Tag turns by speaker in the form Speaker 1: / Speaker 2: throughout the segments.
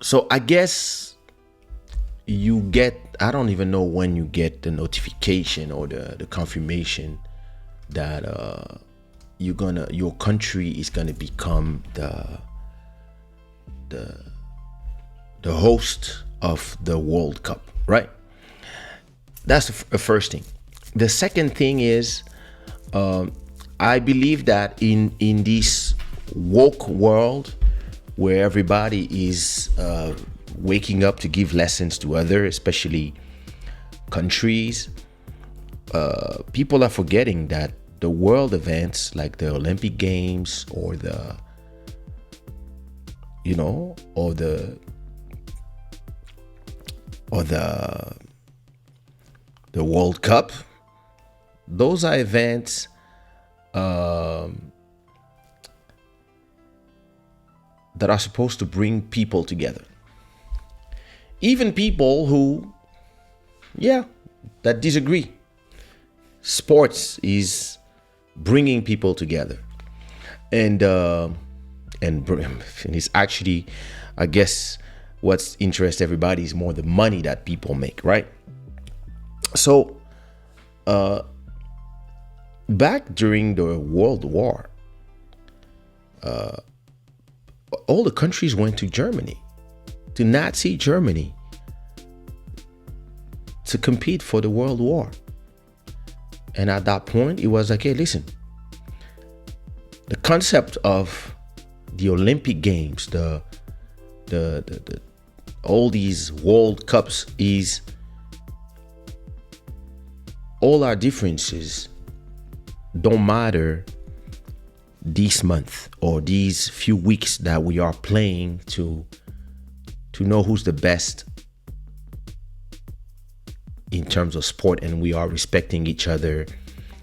Speaker 1: So I guess you get, I don't even know when you get the notification or the confirmation that your country is gonna become the the host of the World Cup, right? That's the first thing. The second thing is, I believe that in this woke world where everybody is waking up to give lessons to others, especially countries, people are forgetting that the world events like the Olympic Games or the, you know, or the World Cup, those are events that are supposed to bring people together. Even people who, that disagree. Sports is bringing people together, and it's actually, I guess, what's interests everybody is more the money that people make, right? So, back during the World War, all the countries went to Germany, to Nazi Germany, to compete for the World War. And at that point, it was like, hey, listen, the concept of the Olympic Games, the all these World Cups is all our differences don't matter this month or these few weeks that we are playing to know who's the best in terms of sport, and we are respecting each other,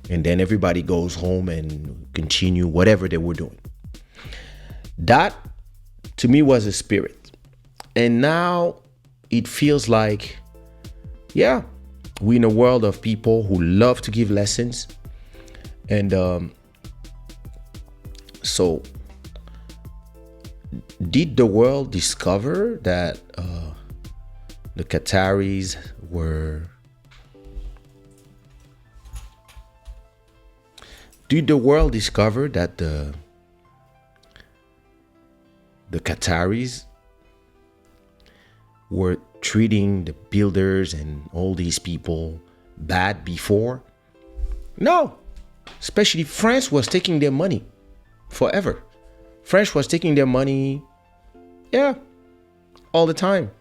Speaker 1: and then everybody goes home and continue whatever they were doing. That to me was a spirit. And now it feels like, we're in a world of people who love to give lessons. And so did the world discover that the Qataris were... Did the world discover that the Qataris were treating the builders and all these people bad before? No. Especially France was taking their money forever. France was taking their money, all the time.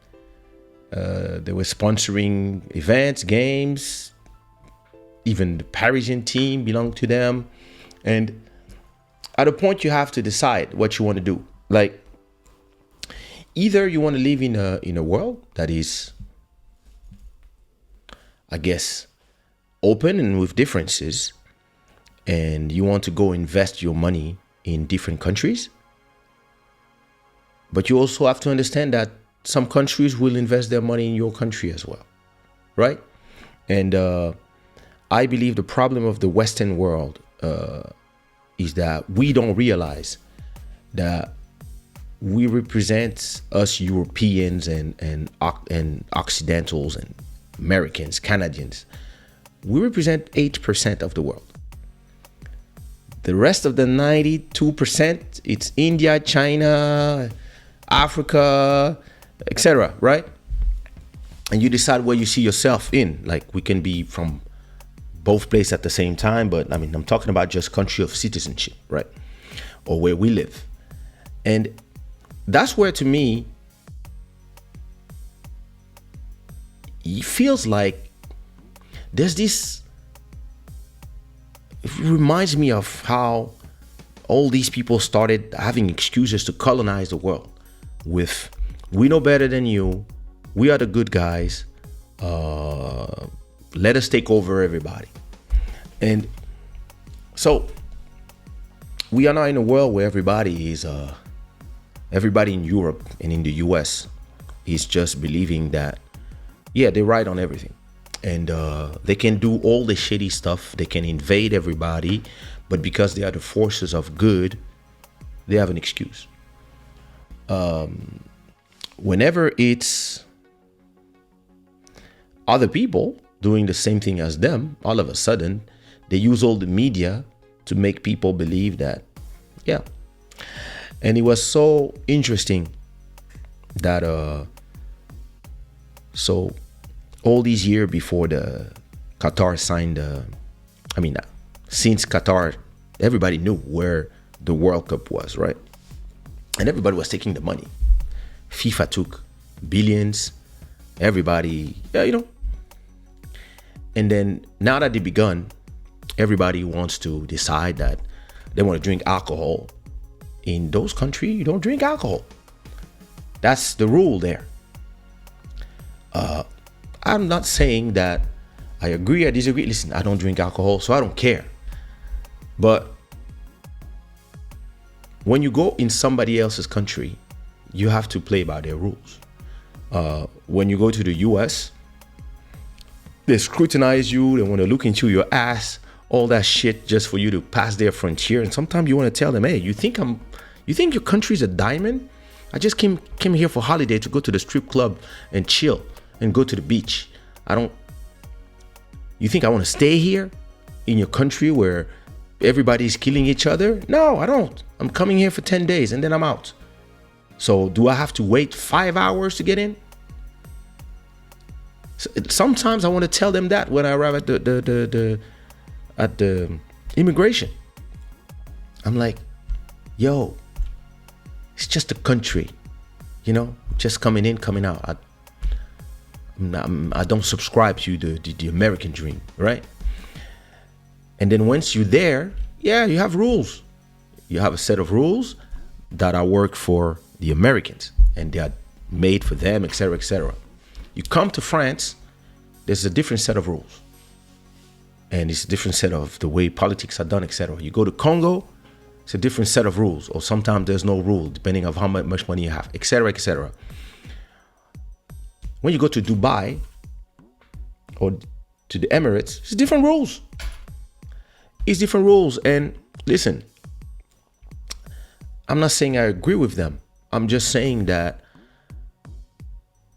Speaker 1: They were sponsoring events, games. Even the Parisian team belonged to them. And at a point, you have to decide what you want to do. Like, either you want to live in a world that is, I guess, open and with differences, and you want to go invest your money in different countries. But you also have to understand that some countries will invest their money in your country as well, right? And I believe the problem of the Western world is that we don't realize that we represent, us Europeans and Occidentals and Americans, Canadians, we represent 8% of the world. The rest of the 92%, it's India, China, Africa, etc., right? And you decide where you see yourself in. Like, we can be from both places at the same time, but I mean, I'm talking about just country of citizenship, right? Or where we live. And that's where, to me, it feels like there's this, it reminds me of how all these people started having excuses to colonize the world with, we know better than you, we are the good guys, let us take over everybody. And so we are now in a world where everybody in Europe and in the US is just believing that, they're right on everything. And they can do all the shitty stuff. They can invade everybody. But because they are the forces of good, they have an excuse. whenever it's other people doing the same thing as them, all of a sudden, they use all the media to make people believe that, yeah. And it was so interesting that, so all these years before the Qatar signed, since Qatar, everybody knew where the World Cup was, right? And everybody was taking the money. FIFA took billions, everybody, And then now that they begun, everybody wants to decide that they want to drink alcohol. In those countries, you don't drink alcohol. That's the rule there. I'm not saying that I agree or disagree. Listen, I don't drink alcohol, so I don't care. But when you go in somebody else's country, you have to play by their rules. When you go to the US, they scrutinize you. They want to look into your ass, all that shit just for you to pass their frontier. And sometimes you want to tell them, hey, you think your country's a diamond? I just came here for holiday to go to the strip club and chill and go to the beach. You think I want to stay here in your country where everybody's killing each other? No, I don't. I'm coming here for 10 days and then I'm out. So do I have to wait 5 hours to get in? Sometimes I want to tell them that when I arrive at the immigration. I'm like, yo, it's just a country, just coming in, coming out. I don't subscribe to the American dream, right? And then once you're there, yeah, you have rules. You have a set of rules that are work for the Americans and they are made for them, etc., etc. You come to France, there's a different set of rules. And it's a different set of the way politics are done, etc. You go to Congo, it's a different set of rules. Or sometimes there's no rule, depending on how much money you have, etc., etc. When you go to Dubai or to the Emirates, it's different rules. It's different rules. And listen, I'm not saying I agree with them. I'm just saying that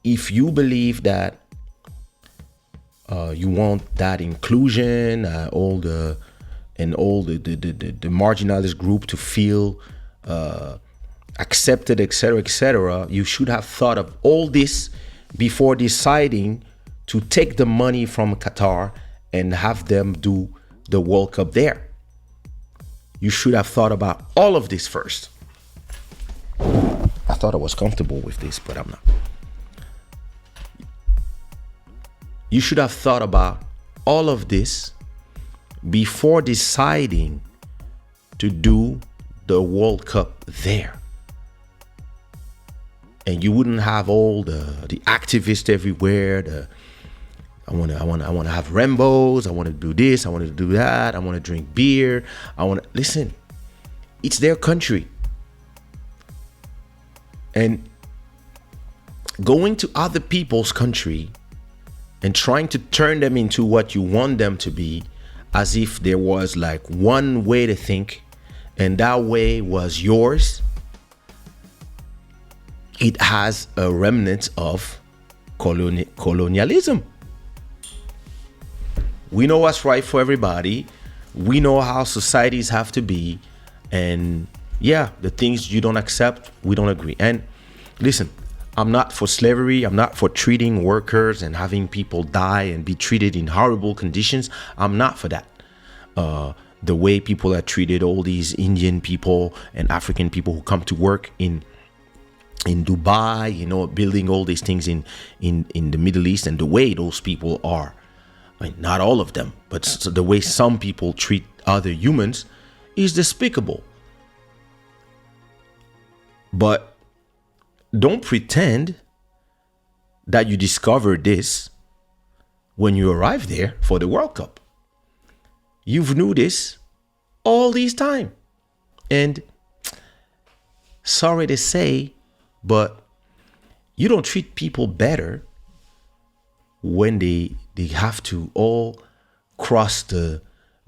Speaker 1: if you believe that you want that inclusion, all the marginalized group to feel accepted, etc., etc., you should have thought of all this before deciding to take the money from Qatar and have them do the World Cup there. You should have thought about all of this first. I thought I was comfortable with this, but I'm not. You should have thought about all of this before deciding to do the World Cup there. And you wouldn't have all the activists everywhere. I want to have Rambos. I want to do this. I want to do that. I want to drink beer. Listen. It's their country. And going to other people's country and trying to turn them into what you want them to be, as if there was like one way to think and that way was yours, it has a remnant of colonialism. We know what's right for everybody. We know how societies have to be. And yeah, the things you don't accept, we don't agree. And listen, I'm not for slavery. I'm not for treating workers and having people die and be treated in horrible conditions. I'm not for that. The way people are treated, all these Indian people and African people who come to work in Dubai, building all these things in the Middle East, and the way those people are. I mean, not all of them, but the way some people treat other humans is despicable. But don't pretend that you discovered this when you arrived there for the World Cup. You've knew this all this time. And sorry to say, but you don't treat people better when they have to all cross the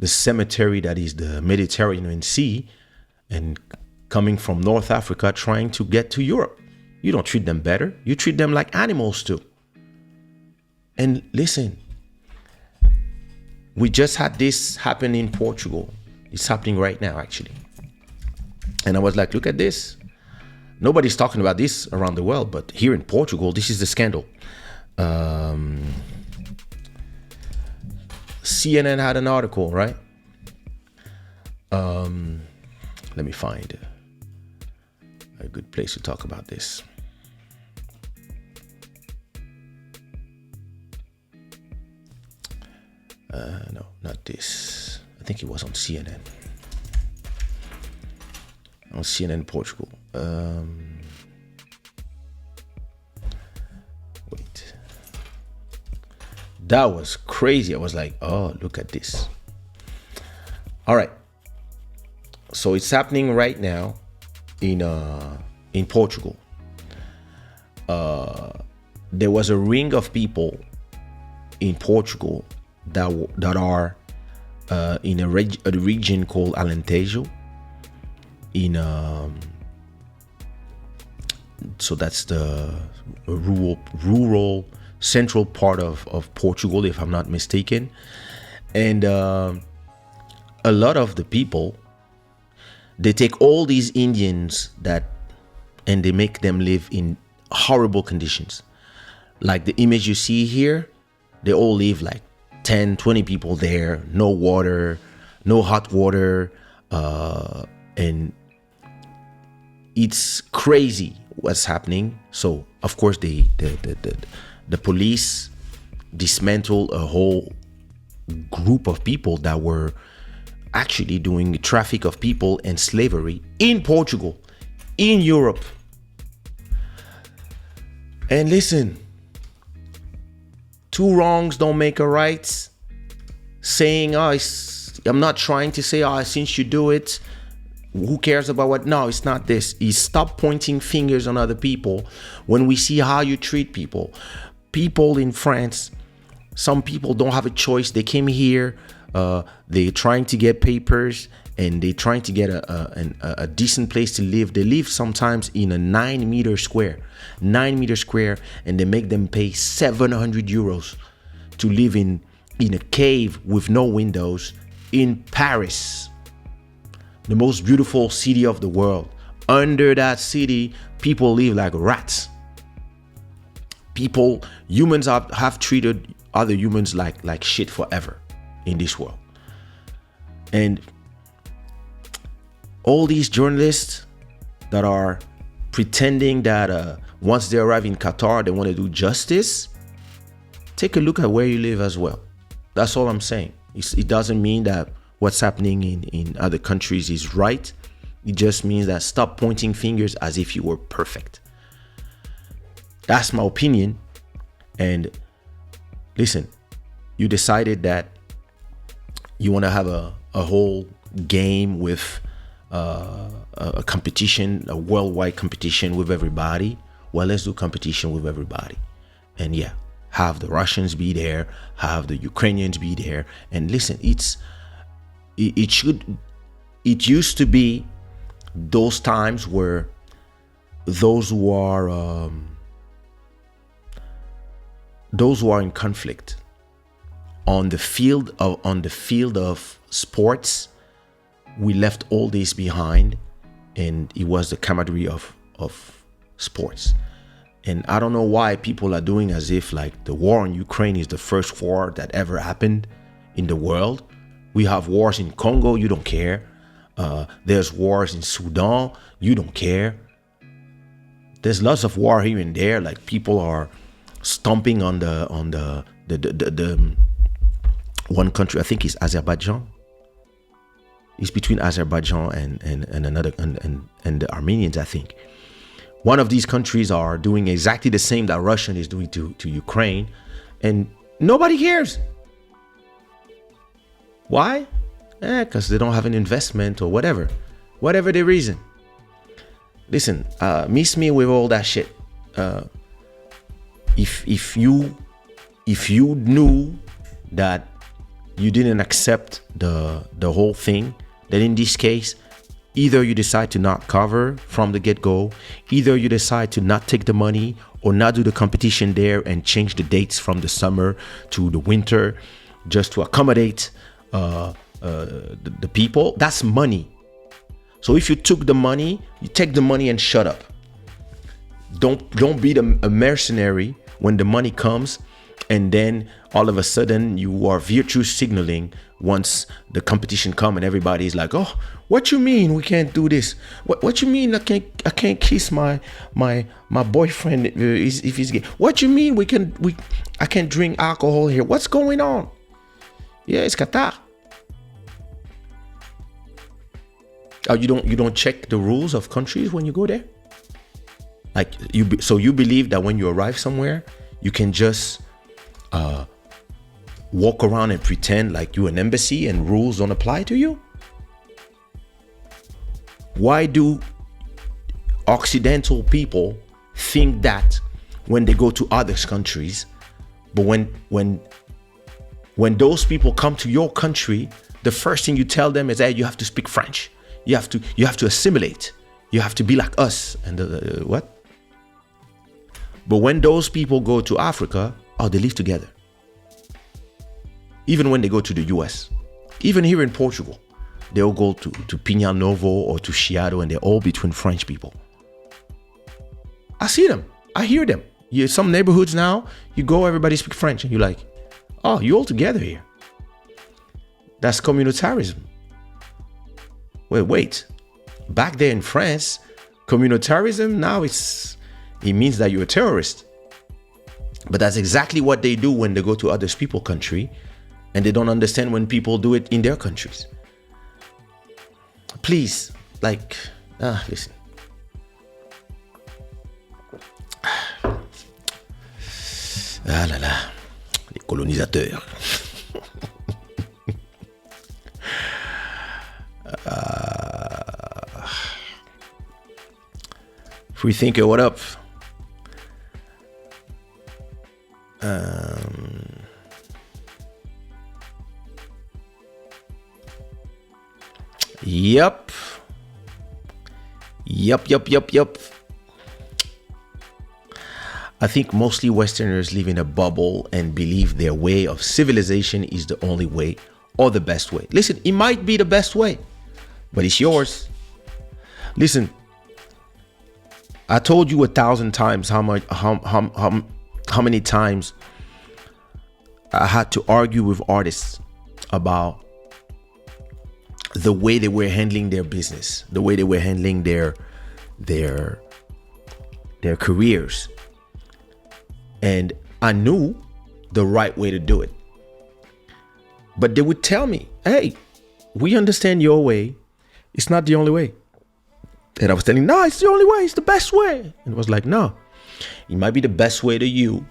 Speaker 1: cemetery that is the Mediterranean Sea and coming from North Africa trying to get to Europe. You don't treat them better. You treat them like animals too. And listen, we just had this happen in Portugal. It's happening right now, actually. And I was like, look at this. Nobody's talking about this around the world, but here in Portugal, this is the scandal. CNN had an article, right? Let me find a good place to talk about this. No, not this. I think it was on CNN. On CNN Portugal. Wait. That was crazy. I was like, oh, look at this. All right. So it's happening right now in Portugal. There was a ring of people in Portugal that are in a region called Alentejo. So that's the rural central part of Portugal, if I'm not mistaken. And a lot of the people, they take all these Indians and they make them live in horrible conditions. Like the image you see here, they all live like 10, 20 people there, no water, no hot water, and it's crazy what's happening. So of course the police dismantled a whole group of people that were actually doing traffic of people and slavery in Portugal, in Europe. And listen, two wrongs don't make a right. Saying, I'm not trying to say, since you do it, who cares about what? No, it's not this. It's stop pointing fingers on other people when we see how you treat people. People in France, some people don't have a choice. They came here, they're trying to get papers, and they're trying to get a decent place to live. They live sometimes in a 9 meter square, and they make them pay 700 euros to live in a cave with no windows in Paris, the most beautiful city of the world. Under that city, people live like rats. Humans have treated other humans like shit forever in this world. And all these journalists that are pretending that once they arrive in Qatar, they want to do justice, take a look at where you live as well. That's all I'm saying. It doesn't mean that what's happening in other countries is right. It just means that stop pointing fingers as if you were perfect. That's my opinion. And listen, you decided that you want to have a whole game with a competition, a worldwide competition with everybody. Well, let's do competition with everybody. And yeah, have the Russians be there, have the Ukrainians be there. And listen, it used to be those times where those who are in conflict on the field of sports, we left all this behind, and it was the camaraderie of sports. And I don't know why people are doing as if like the war in Ukraine is the first war that ever happened in the world. We have wars in Congo, you don't care. There's wars in Sudan, you don't care. There's lots of war here and there, like people are stomping on the one country, I think it's Azerbaijan. It's between Azerbaijan and another and the Armenians, I think. One of these countries are doing exactly the same that Russia is doing to Ukraine, and nobody cares. Why? Because they don't have an investment or whatever the reason. Listen, miss me with all that shit. If you knew that you didn't accept the whole thing, then in this case, Either you decide to not cover from the get-go, either you decide to not take the money or not do the competition there and change the dates from the summer to the winter just to accommodate the people. That's money. So if you took the money, you take the money and shut up. Don't be a mercenary when the money comes and then all of a sudden you are virtue signaling once the competition come and everybody's like, oh, what you mean we can't do this? What you mean I can't kiss my boyfriend if he's gay? What you mean I can't drink alcohol here? What's going on? Yeah, it's Qatar. Oh, you don't check the rules of countries when you go there? Like you believe that when you arrive somewhere, you can just walk around and pretend like you're an embassy and rules don't apply to you? Why do Occidental people think that when they go to other countries, but when those people come to your country, the first thing you tell them is that you have to speak French. You have to assimilate. You have to be like us. And what? But when those people go to Africa, they live together. Even when they go to the US, even here in Portugal, they all go to Pinhal Novo or to Shada, and they're all between French people. I see them. I hear them. Some neighborhoods now, you go, everybody speak French, and you're like, oh, you're all together here. That's communitarism. Wait. Back there in France, communitarism, now it means that you're a terrorist. But that's exactly what they do when they go to other people's country, and they don't understand when people do it in their countries. Please, listen. Ah là là, les colonisateurs. Free thinker, what up? Yep. I think mostly Westerners live in a bubble and believe their way of civilization is the only way or the best way. Listen, it might be the best way, but it's yours. Listen, I told you 1,000 times how many times I had to argue with artists about the way they were handling their business, the way they were handling their careers. And I knew the right way to do it. But they would tell me, hey, we understand your way. It's not the only way. And I was telling, no, it's the only way. It's the best way. And it was like, no, it might be the best way to you,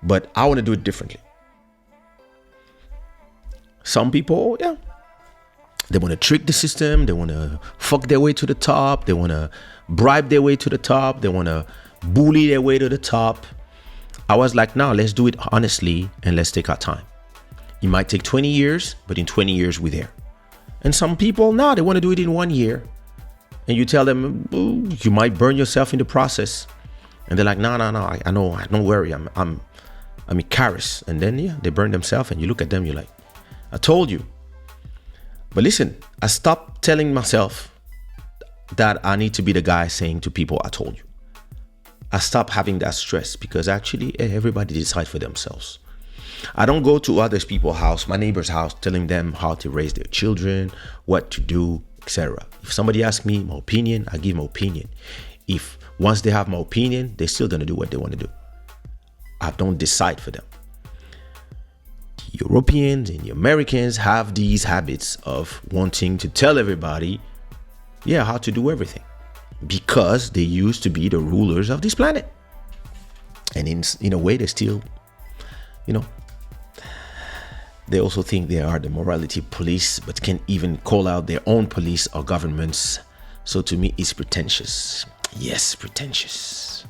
Speaker 1: but I want to do it differently. Some people, yeah, they want to trick the system. They want to fuck their way to the top. They want to bribe their way to the top. They want to bully their way to the top. I was like, no, let's do it honestly and let's take our time. It might take 20 years, but in 20 years, we're there. And some people, no, they want to do it in 1 year. And you tell them, ooh, you might burn yourself in the process. And they're like, no, I know, don't worry, I'm Icarus. And then, yeah, they burn themselves and you look at them, you're like, I told you. But listen, I stopped telling myself that I need to be the guy saying to people, I told you. I stopped having that stress because actually everybody decide for themselves. I don't go to other people's house, my neighbor's house, telling them how to raise their children, what to do, etc. If somebody asks me my opinion, I give my opinion. If once they have my opinion, they're still going to do what they want to do. I don't decide for them. The Europeans and the Americans have these habits of wanting to tell everybody, yeah, how to do everything. Because they used to be the rulers of this planet. And in a way, they still, they also think they are the morality police, but can't even call out their own police or governments. So to me, it's pretentious. Yes, pretentious.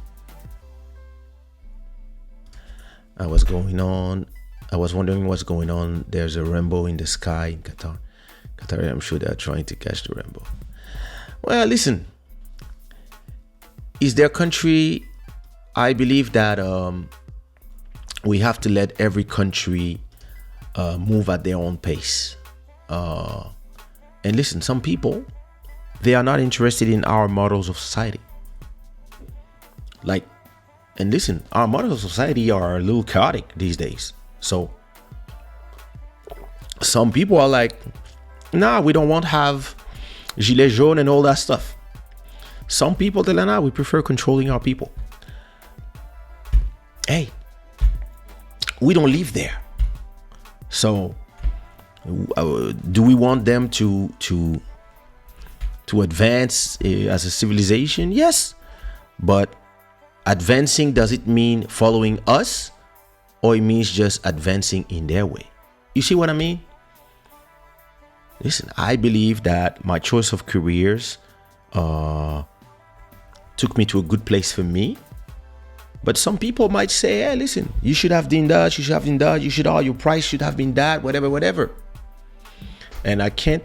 Speaker 1: I was wondering what's going on. There's a rainbow in the sky in Qatar. I'm sure they're trying to catch the rainbow. Well, listen, is their country. I believe that we have to let every country move at their own pace. And listen, some people, they are not interested in our models of society. Like, and listen, our models of society are a little chaotic these days. So some people are like, nah, we don't want to have gilets jaunes and all that stuff. Some people tell, nah, we prefer controlling our people. Hey, we don't live there. So do we want them to advance as a civilization? Yes, but advancing, does it mean following us, or it means just advancing in their way? You see what I mean? Listen, I believe that my choice of careers took me to a good place for me. But some people might say, hey, listen, you should have done that, you should have done that, your price should have been that, whatever. And I can't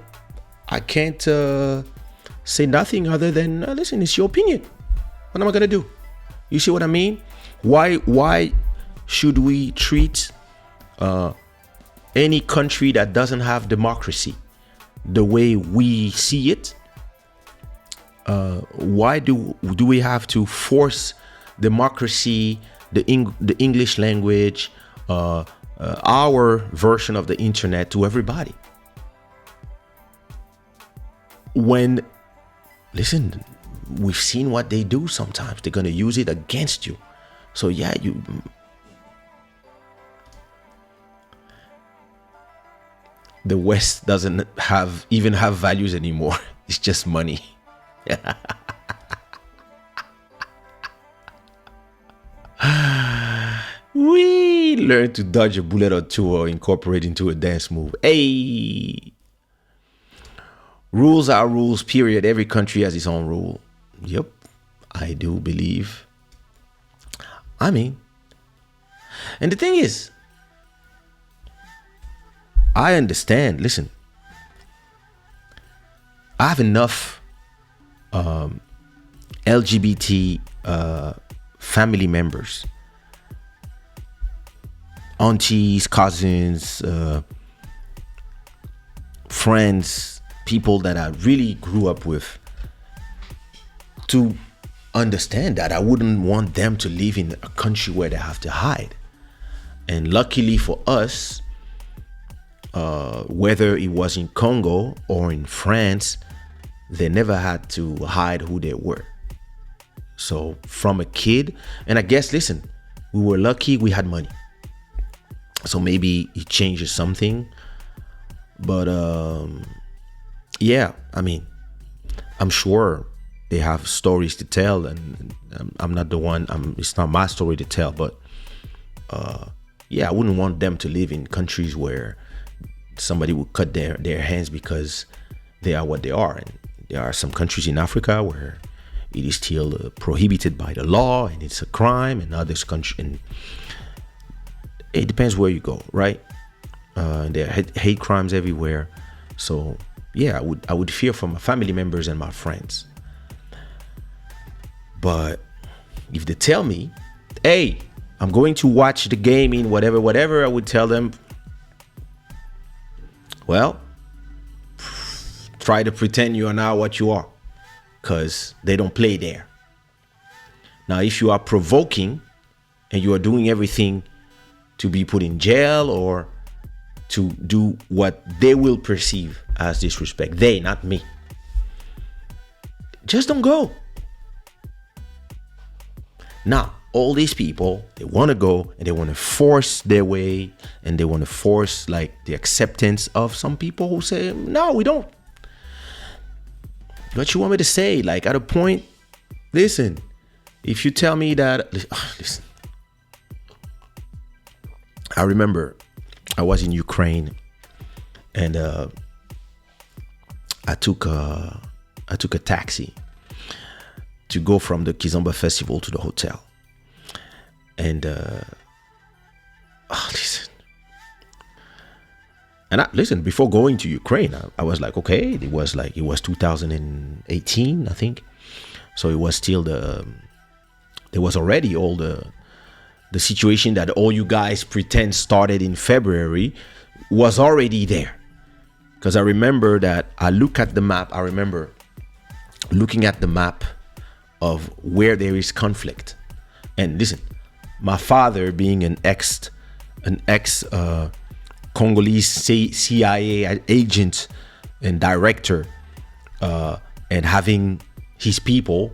Speaker 1: say nothing other than, listen, it's your opinion. What am I gonna do? You see what I mean? Why should we treat any country that doesn't have democracy the way we see it? Why do we have to force democracy, the English language, our version of the internet to everybody? When, listen, we've seen what they do sometimes. They're going to use it against you. So yeah, the West doesn't even have values anymore. It's just money. We learn to dodge a bullet or two or incorporate into a dance move. Hey, rules are rules, period. Every country has its own rule. Yep, I do believe. I mean, and the thing is, I understand. Listen, I have enough LGBT family members, aunties, cousins, friends, people that I really grew up with, to understand that I wouldn't want them to live in a country where they have to hide. And luckily for us, whether it was in Congo or in France, they never had to hide who they were. So from a kid, and I guess, listen, we were lucky, we had money. So maybe it changes something. But yeah, I mean, I'm sure they have stories to tell, and I'm not the one, it's not my story to tell, but yeah, I wouldn't want them to live in countries where somebody would cut their hands because they are what they are. And there are some countries in Africa where it is still prohibited by the law and it's a crime, and others country, and it depends where you go, right? There are hate crimes everywhere. So yeah, I would fear for my family members and my friends. But if they tell me, hey, I'm going to watch the game in whatever, I would tell them, well, try to pretend you are not what you are, because they don't play there. Now, if you are provoking and you are doing everything to be put in jail or to do what they will perceive as disrespect, they, not me, just don't go. Now, all these people, they want to go and they want to force their way, and they want to force like the acceptance of some people who say, no, we don't. What you want me to say? Like, at a point, listen, if you tell me that, listen, I remember I was in Ukraine, and I took a taxi to go from the Kizomba festival to the hotel. And listen, And listen, before going to Ukraine, I was like, okay, it was 2018, I think. So it was still there was already all the situation that all you guys pretend started in February was already there. Because I remember that I look at the map. I remember looking at the map of where there is conflict. And listen, my father being an ex Congolese CIA agent and director, and having his people,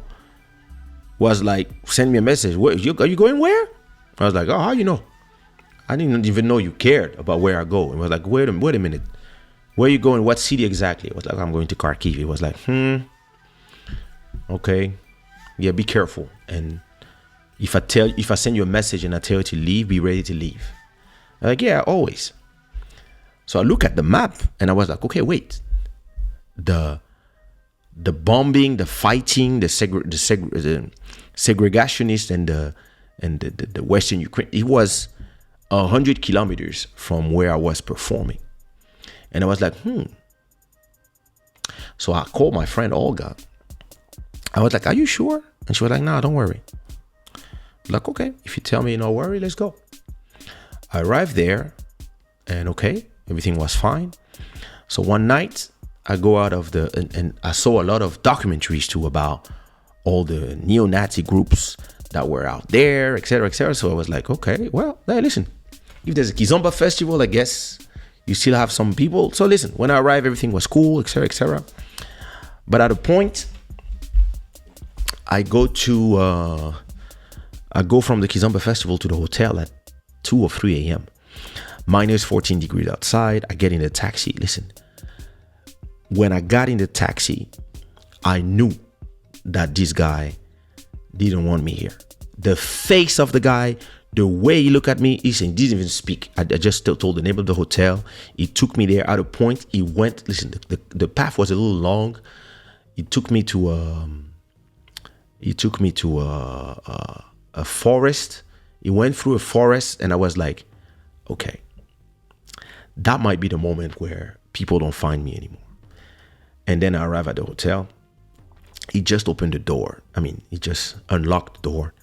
Speaker 1: was like, send me a message. Are you going where? I was like, oh, how you know? I didn't even know you cared about where I go. And was like, wait a minute. Where are you going? What city exactly? I was like, I'm going to Kharkiv. It was like, okay. Yeah, be careful. And if I send you a message and I tell you to leave, be ready to leave. I'm like, yeah, always. So I look at the map and I was like, okay, wait. The bombing, the fighting, the segregationists and the Western Ukraine, it was 100 kilometers from where I was performing. And I was like, So I called my friend Olga. I was like, are you sure? And she was like, no, don't worry. Like, okay, if you tell me no worry, let's go. I arrived there and okay, everything was fine. So one night I go out of and I saw a lot of documentaries too about all the neo-Nazi groups that were out there, etc., etc. So I was like, okay, well, hey, listen, if there's a Kizomba festival, I guess you still have some people. So listen, when I arrived, everything was cool, etc., etc. But at a point, I go from the Kizomba festival to the hotel at 2 or 3 a.m. Minus 14 degrees outside. I get in the taxi. Listen, when I got in the taxi, I knew that this guy didn't want me here. The face of the guy, the way he looked at me, he didn't even speak. I just told the name of the hotel. He took me there. At a point, he went. Listen, the path was a little long. He took me to a forest. He went through a forest, and I was like, okay, that might be the moment where people don't find me anymore. And then I arrive at the hotel. He just opened the door. He just unlocked the door,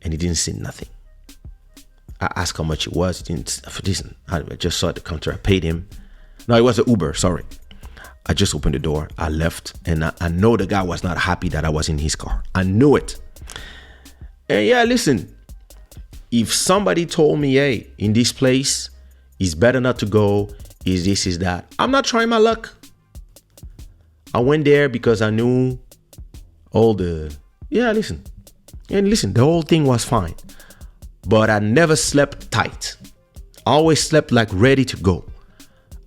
Speaker 1: and he didn't say nothing. I asked how much it was. He didn't listen. I just saw at the counter. I paid him. No, it was an Uber. Sorry. I just opened the door. I left, and I know the guy was not happy that I was in his car. I knew it. And yeah, listen. If somebody told me, hey, in this place, it's better not to go, is this, is that, I'm not trying my luck. I went there because I knew listen, the whole thing was fine. But I never slept tight. I always slept like ready to go.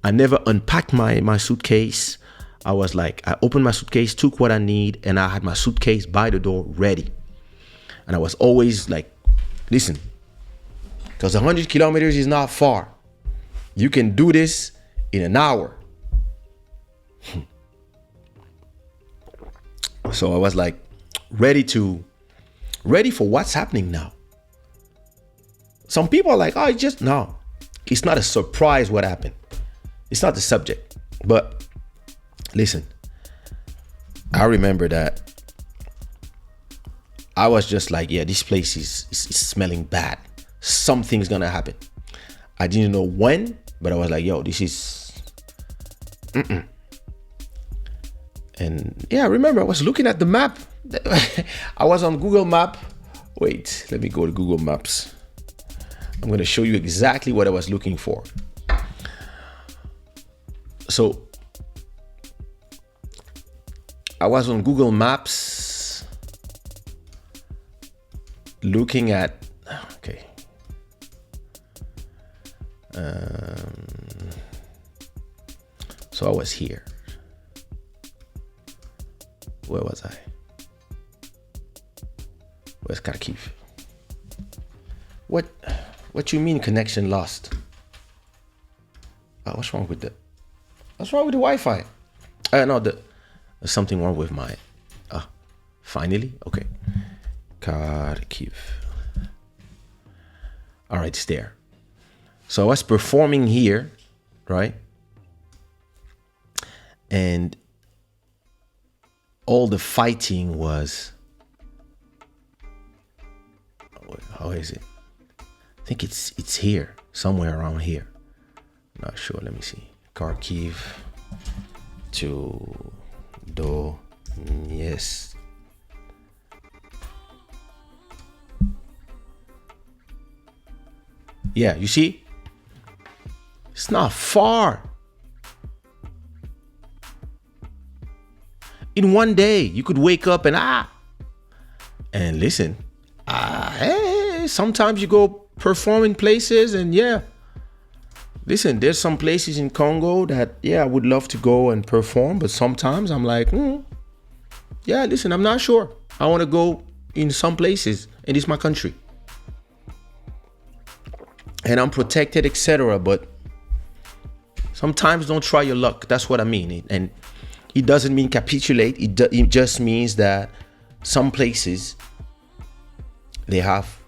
Speaker 1: I never unpacked my suitcase. I was like, I opened my suitcase, took what I need, and I had my suitcase by the door ready. And I was always like, listen, because 100 kilometers is not far. You can do this in an hour. So I was like, ready for what's happening now. Some people are like, oh, it's not a surprise what happened. It's not the subject. But listen, I remember that I was just like, yeah, this place is smelling bad. Something's gonna happen. I didn't know when, but I was like, yo, this is And yeah, I remember I was looking at the map. I was on Google Map. Wait, let me go to Google Maps. I'm going to show you exactly what I was looking for. So I was on Google Maps looking at, okay. So I was here. Where was I? Where's Kharkiv? What you mean connection lost? What's wrong with the Wi-Fi? No, there's something wrong with my. Finally, okay. Kharkiv. All right, it's there. So I was performing here, right? And all the fighting was, how is it? I think it's here, somewhere around here. Not sure. Let me see. Kharkiv to Donetsk. Yeah, you see? It's not far. In one day, you could wake up and listen. Hey, sometimes you go perform in places, and yeah. Listen, there's some places in Congo that, I would love to go and perform, but sometimes I'm like, listen, I'm not sure. I want to go in some places, and it's my country. And I'm protected, etc. But sometimes don't try your luck. That's what I mean. And it doesn't mean capitulate. It just means that some places, they have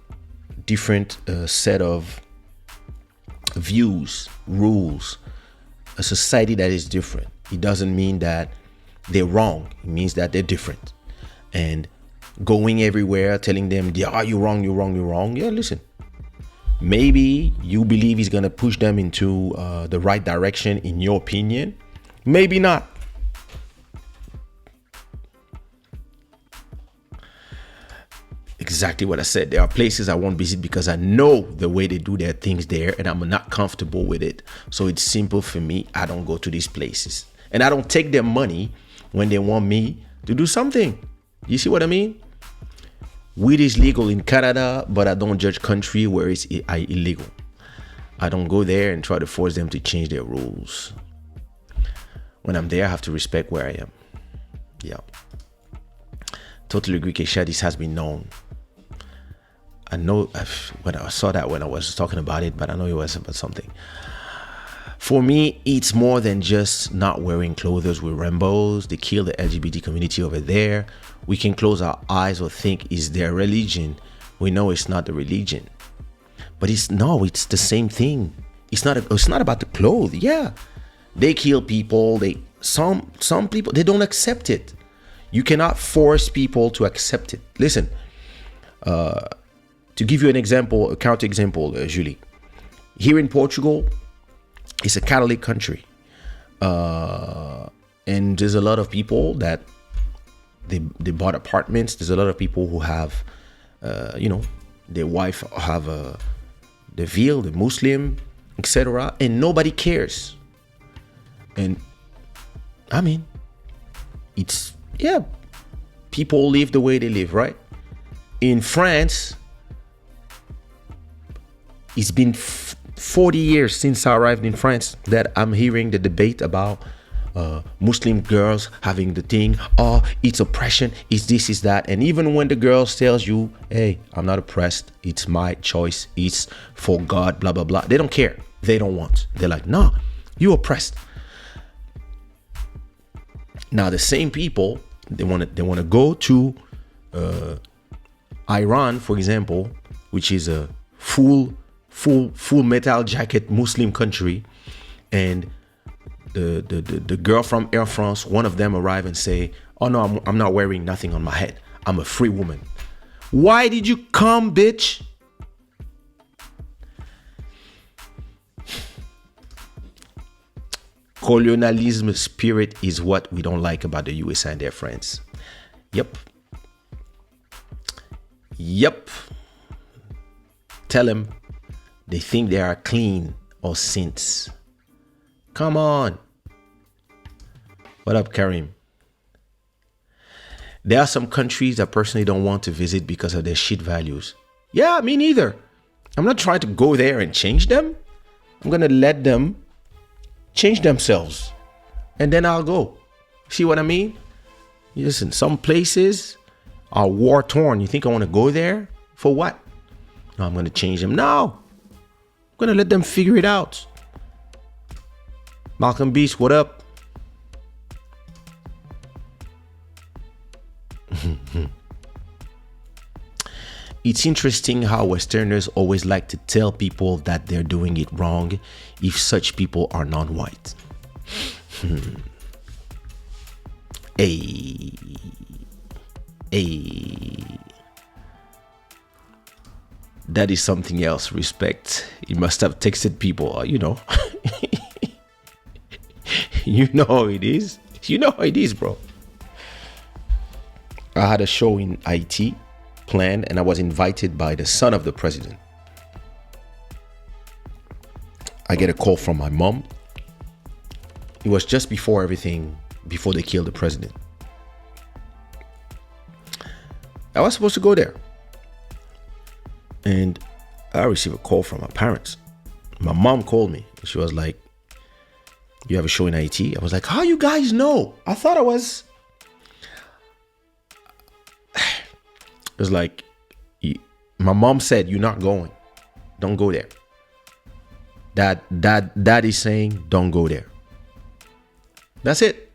Speaker 1: different set of views, rules, a society that is different. It doesn't mean that they're wrong. It means that they're different. And going everywhere telling them, you're wrong, you're wrong, you're wrong. Yeah, listen. Maybe you believe he's going to push them into the right direction in your opinion. Maybe not. Exactly what I said. There are places I won't visit because I know the way they do their things there and I'm not comfortable with it. So it's simple for me. I don't go to these places. And I don't take their money when they want me to do something. You see what I mean? Weed is legal in Canada, but I don't judge country where it's illegal. I don't go there and try to force them to change their rules. When I'm there, I have to respect where I am. Yeah. Totally agree, Kaysha. This has been known. I know when I saw that when I was talking about it, but I know it was about something. For me, it's more than just not wearing clothes with rainbows. They kill the LGBT community over there. We can close our eyes or think it's their religion. We know it's not the religion. But it's the same thing. It's not about the clothes. Yeah. They kill people. Some people, they don't accept it. You cannot force people to accept it. Listen, to give you an example, a counter example, Julie. Here in Portugal, it's a Catholic country. And there's a lot of people that they bought apartments. There's a lot of people who have, their wife have the veil, the Muslim, etc. And nobody cares. And I mean, people live the way they live, right? In France, it's been 40 years since I arrived in France that I'm hearing the debate about Muslim girls having the thing, it's oppression, it's this, it's that. And even when the girl tells you, hey, I'm not oppressed, it's my choice, it's for God, blah, blah, blah. They don't care. They don't want. They're like, no, you oppressed. Now, the same people, they want to go to Iran, for example, which is a full metal jacket Muslim country, and the girl from Air France, one of them arrive and say, oh no, I'm not wearing nothing on my head. I'm a free woman. Why did you come, bitch? Colonialism spirit is what we don't like about the US and their friends. Yep. Tell them they think they are clean or saints. Come on. What up, Karim? There are some countries I personally don't want to visit because of their shit values. Yeah, me neither. I'm not trying to go there and change them. I'm going to let them change themselves. And then I'll go. See what I mean? Listen, some places are war torn. You think I want to go there? For what? No, I'm going to change them. No. I'm going to let them figure it out. Malcolm Beast, what up? It's interesting how Westerners always like to tell people that they're doing it wrong if such people are non-white. Hey, hey. That is something else. Respect. You must have texted people, you know. You know how it is. You know how it is, bro. I had a show in IT planned, and I was invited by the son of the president. I get a call from my mom. It was just before they killed the president. I was supposed to go there. And I received a call from my parents. My mom called me. She was like, "You have a show in IT?" I was like, "How you guys know?" I thought I was... It was like, my mom said, "You're not going. Don't go there." Dad is saying, "Don't go there." That's it.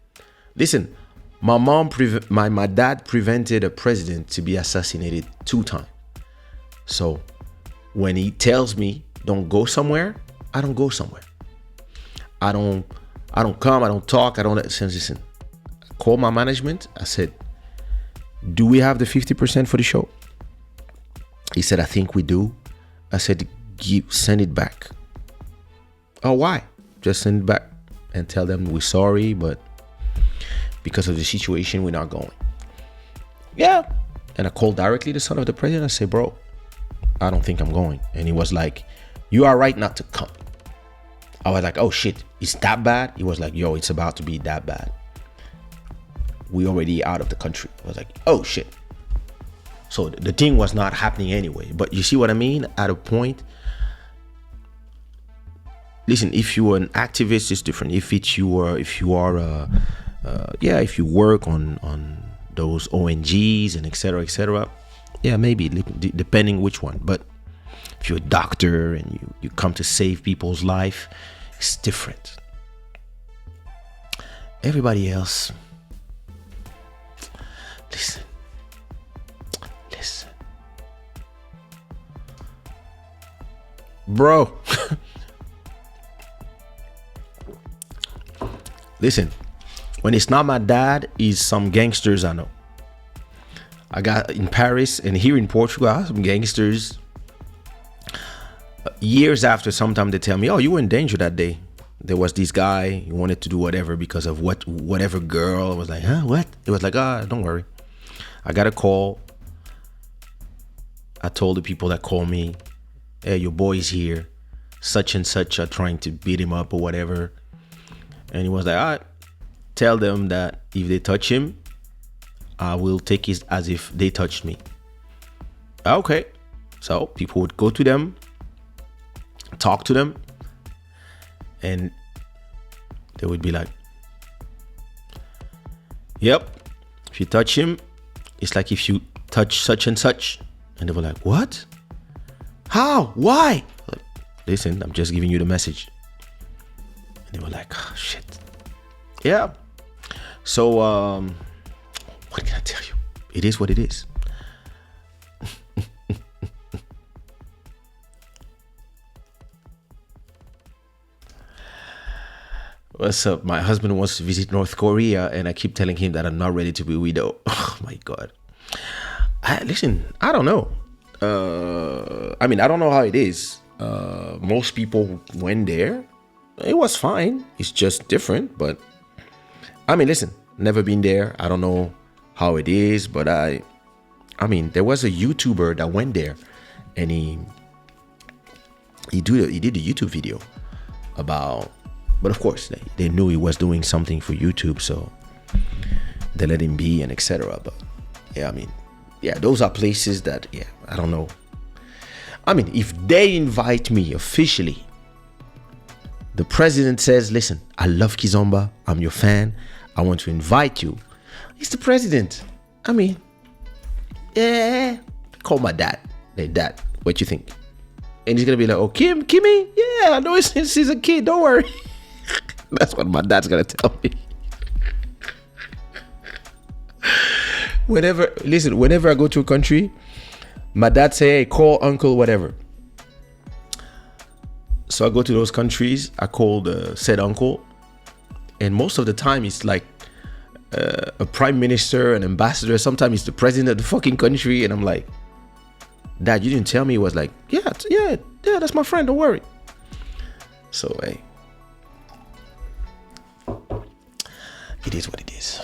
Speaker 1: Listen, my dad prevented a president to be assassinated 2 times. So when he tells me don't go somewhere, I don't go somewhere. I don't come, I don't talk, I don't listen. I called my management. I said, "Do we have the 50% for the show?" He said, "I think we do." I said, "Send it back." "Oh, why?" "Just send it back and tell them we're sorry, but because of the situation, we're not going." Yeah. And I called directly the son of the president. I said, "Bro, I don't think I'm going." And he was like, "You are right not to come." I was like, "Oh shit, it's that bad?" He was like, "Yo, it's about to be that bad. We already out of the country." I was like, "Oh shit." So the thing was not happening anyway. But you see what I mean? At a point, listen, if you are an activist, it's different. If you work on those ONGs and etc., yeah, maybe depending which one. But if you're a doctor and you come to save people's life, it's different. Everybody else, listen. Bro. Listen, when it's not my dad, it's some gangsters I know. I got in Paris and here in Portugal, I have some gangsters. Years after, sometimes they tell me, "Oh, you were in danger that day. There was this guy, he wanted to do whatever because of whatever girl." I was like, "Huh, what?" It was like, "Don't worry." I got a call. I told the people that called me, "Hey, your boy's here. Such and such are trying to beat him up or whatever." And he was like, "All right, tell them that if they touch him, I will take it as if they touched me." Okay. So people would go to them, talk to them, and they would be like, "Yep, if you touch him, it's like if you touch such and such." And they were like, "What? How? Why?" Like, "Listen, I'm just giving you the message." And they were like, "Oh, shit." Yeah. So, what can I tell you? It is what it is. What's up? My husband wants to visit North Korea, and I keep telling him that I'm not ready to be a widow. Oh my God. Listen, I don't know. I don't know how it is. Most people went there. It was fine. It's just different. But listen, never been there. I don't know how it is. But there was a YouTuber that went there, and he did a YouTube video about. But of course, they knew he was doing something for YouTube, so they let him be and etc. But yeah, those are places that, I don't know. If they invite me officially, the president says, "Listen, I love Kizomba. I'm your fan. I want to invite you." It's the president. Call my dad. Hey, Dad, what you think? And he's going to be like, "Oh, Kimmy? Yeah, I know he's a kid. Don't worry." That's what my dad's gonna tell me. Whenever I go to a country, my dad say, "Hey, call uncle, whatever." So I go to those countries, I call the said uncle, and most of the time it's like a prime minister, an ambassador. Sometimes it's the president of the fucking country, and I'm like, Dad, you didn't tell me. He was like, yeah, that's my friend. Don't worry. So hey, it is what it is.